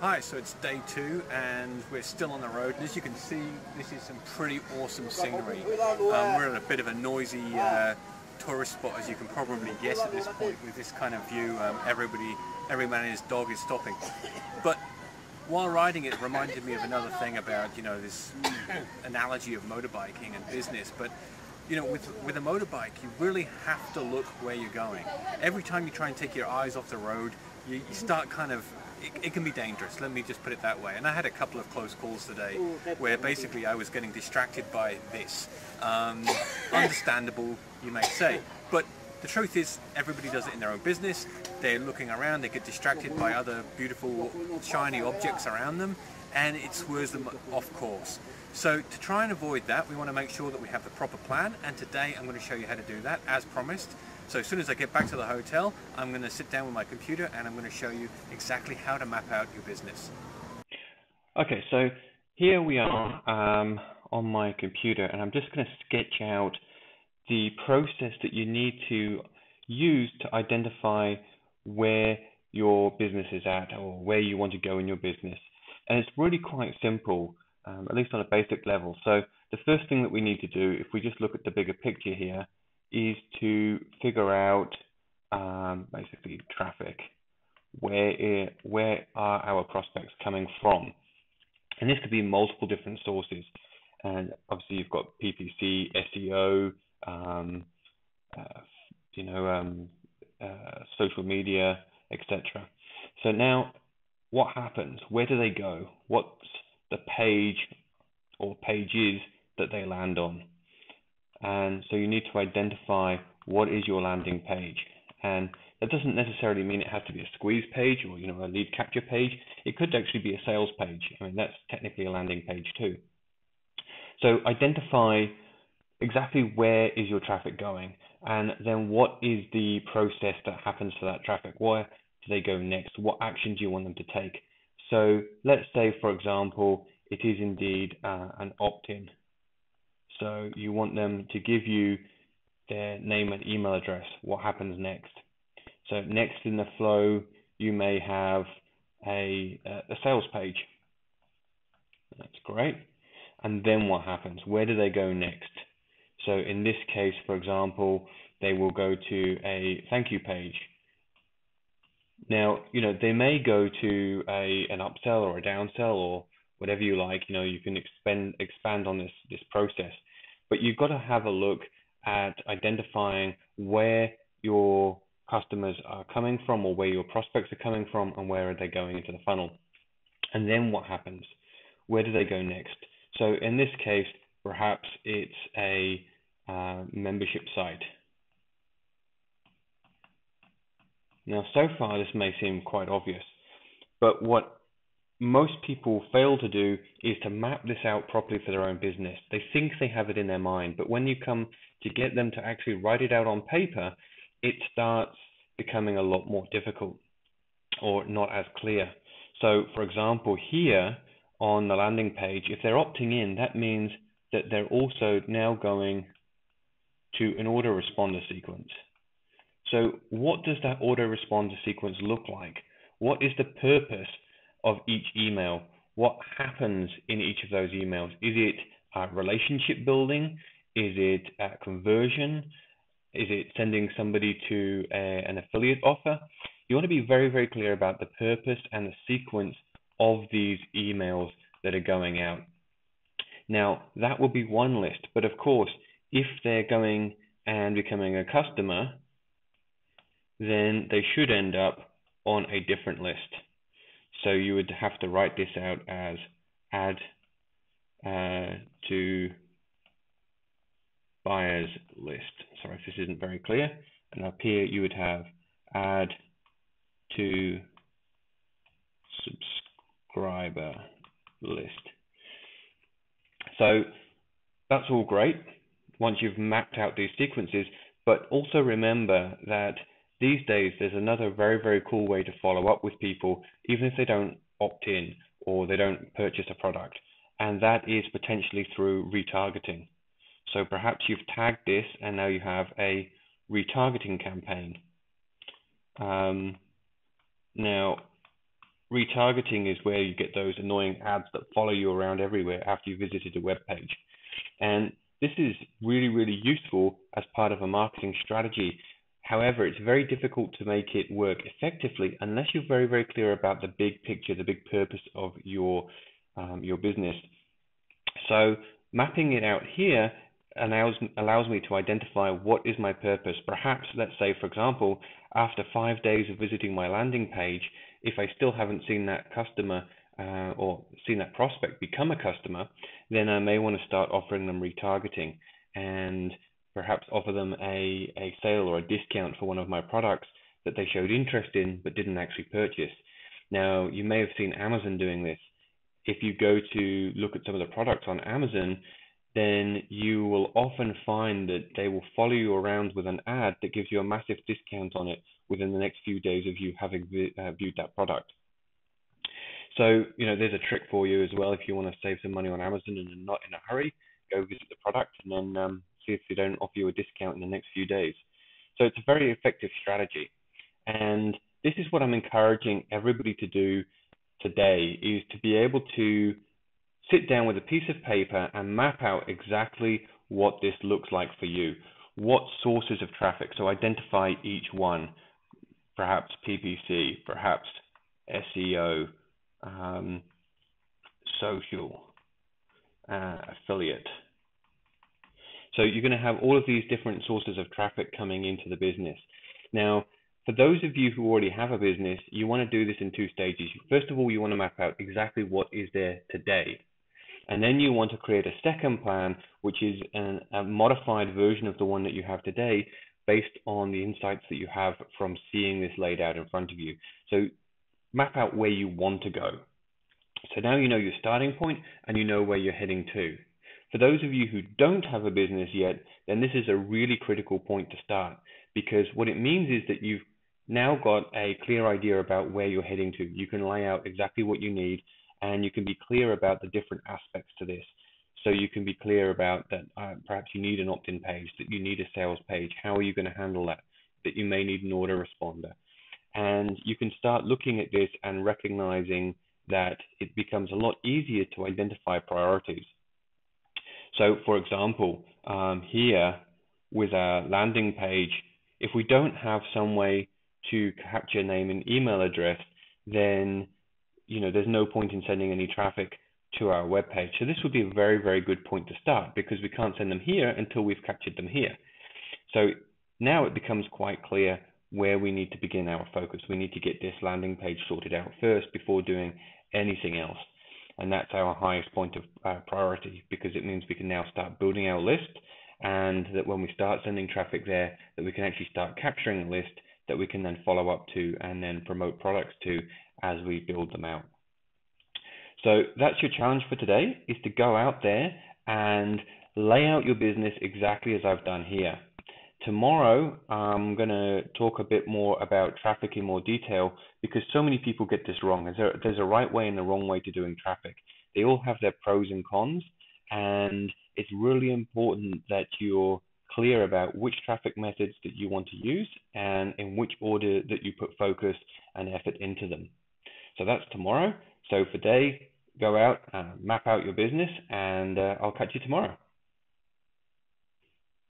Hi, so it's day 2 and we're still on the road, and as you can see this is some pretty awesome scenery. We're at a bit of a noisy tourist spot, as you can probably guess at this point. With this kind of view, every man and his dog is stopping. But while riding it reminded me of another thing about, this analogy of motorbiking and business. But with a motorbike, you really have to look where you're going. Every time you try and take your eyes off the road, you start kind of, it can be dangerous, let me just put it that way. And I had a couple of close calls today where basically I was getting distracted by this. Understandable, you may say, but the truth is everybody does it in their own business. They're looking around, they get distracted by other beautiful shiny objects around them, and it swerves them off course. So to try and avoid that, we want to make sure that we have the proper plan, and today I'm going to show you how to do that as promised. So as soon as I get back to the hotel, I'm going to sit down with my computer and I'm going to show you exactly how to map out your business. Okay, so here we are on my computer, and I'm just going to sketch out the process that you need to use to identify where your business is at or where you want to go in your business. And it's really quite simple, at least on a basic level. So the first thing that we need to do, if we just look at the bigger picture here, is to figure out basically traffic. Where are our prospects coming from? And this could be multiple different sources. And obviously you've got PPC, SEO, social media, etc. So now what happens? Where do they go? What's the page or pages that they land on? And so you need to identify what is your landing page. And that doesn't necessarily mean it has to be a squeeze page or a lead capture page. It could actually be a sales page. I mean, that's technically a landing page too. So identify exactly where is your traffic going, and then what is the process that happens to that traffic? Where do they go next? What action do you want them to take? So let's say, for example, it is indeed an opt-in. So you want them to give you their name and email address. What happens next? So next in the flow, you may have a sales page. That's great. And then what happens? Where do they go next? So in this case, for example, they will go to a thank you page. Now, they may go to an upsell or a downsell or whatever you like. You can expand on this process. But you've got to have a look at identifying where your customers are coming from or where your prospects are coming from and where are they going into the funnel. And then what happens? Where do they go next? So in this case, perhaps it's a membership site. Now, so far, this may seem quite obvious, but what most people fail to do is to map this out properly for their own business. They think they have it in their mind, but when you come to get them to actually write it out on paper, it starts becoming a lot more difficult or not as clear. So, for example, here on the landing page, if they're opting in, that means that they're also now going to an autoresponder sequence. So what does that autoresponder sequence look like? What is the purpose of each email? What happens in each of those emails? Is it relationship building? Is it conversion? Is it sending somebody to an affiliate offer? You want to be very, very clear about the purpose and the sequence of these emails that are going out. Now, that will be one list, but of course, if they're going and becoming a customer, then they should end up on a different list. So you would have to write this out as add to buyers list. Sorry if this isn't very clear. And up here you would have add to subscriber list. So that's all great once you've mapped out these sequences, but also remember that these days there's another very, very cool way to follow up with people, even if they don't opt in or they don't purchase a product, and that is potentially through retargeting. So perhaps you've tagged this and now you have a retargeting campaign. Now, retargeting is where you get those annoying ads that follow you around everywhere after you visited a web page. And this is really, really useful as part of a marketing strategy. However, it's very difficult to make it work effectively unless you're very, very clear about the big picture, the big purpose of your business. So mapping it out here allows me to identify what is my purpose. Perhaps, let's say, for example, after 5 days of visiting my landing page, if I still haven't seen that customer or seen that prospect become a customer, then I may want to start offering them retargeting and perhaps offer them a sale or a discount for one of my products that they showed interest in but didn't actually purchase. Now, you may have seen Amazon doing this. If you go to look at some of the products on Amazon, then you will often find that they will follow you around with an ad that gives you a massive discount on it within the next few days of you having viewed that product. So, there's a trick for you as well. If you want to save some money on Amazon and not in a hurry, go visit the product and then see if they don't offer you a discount in the next few days. So it's a very effective strategy. And this is what I'm encouraging everybody to do today, is to be able to sit down with a piece of paper and map out exactly what this looks like for you. What sources of traffic? So identify each one, perhaps PPC, perhaps SEO, social, affiliate. So you're going to have all of these different sources of traffic coming into the business. Now, for those of you who already have a business, you want to do this in 2 stages. First of all, you want to map out exactly what is there today. And then you want to create a second plan, which is a modified version of the one that you have today based on the insights that you have from seeing this laid out in front of you. So map out where you want to go. So now you know your starting point and you know where you're heading to. For those of you who don't have a business yet, then this is a really critical point to start, because what it means is that you've now got a clear idea about where you're heading to. You can lay out exactly what you need, and you can be clear about the different aspects to this. So you can be clear about that perhaps you need an opt-in page, that you need a sales page. How are you going to handle that? That you may need an autoresponder. And you can start looking at this and recognizing that it becomes a lot easier to identify priorities. So for example, here with our landing page, if we don't have some way to capture name and email address, then there's no point in sending any traffic to our web page. So this would be a very, very good point to start, because we can't send them here until we've captured them here. So now it becomes quite clear where we need to begin our focus. We need to get this landing page sorted out first before doing anything else. And that's our highest point of priority, because it means we can now start building our list, and that when we start sending traffic there, that we can actually start capturing a list that we can then follow up to and then promote products to as we build them out. So that's your challenge for today, is to go out there and lay out your business exactly as I've done here. Tomorrow, I'm going to talk a bit more about traffic in more detail, because so many people get this wrong. There's a right way and a wrong way to doing traffic. They all have their pros and cons, and it's really important that you're clear about which traffic methods that you want to use and in which order that you put focus and effort into them. So that's tomorrow. So for today, go out and map out your business, and I'll catch you tomorrow.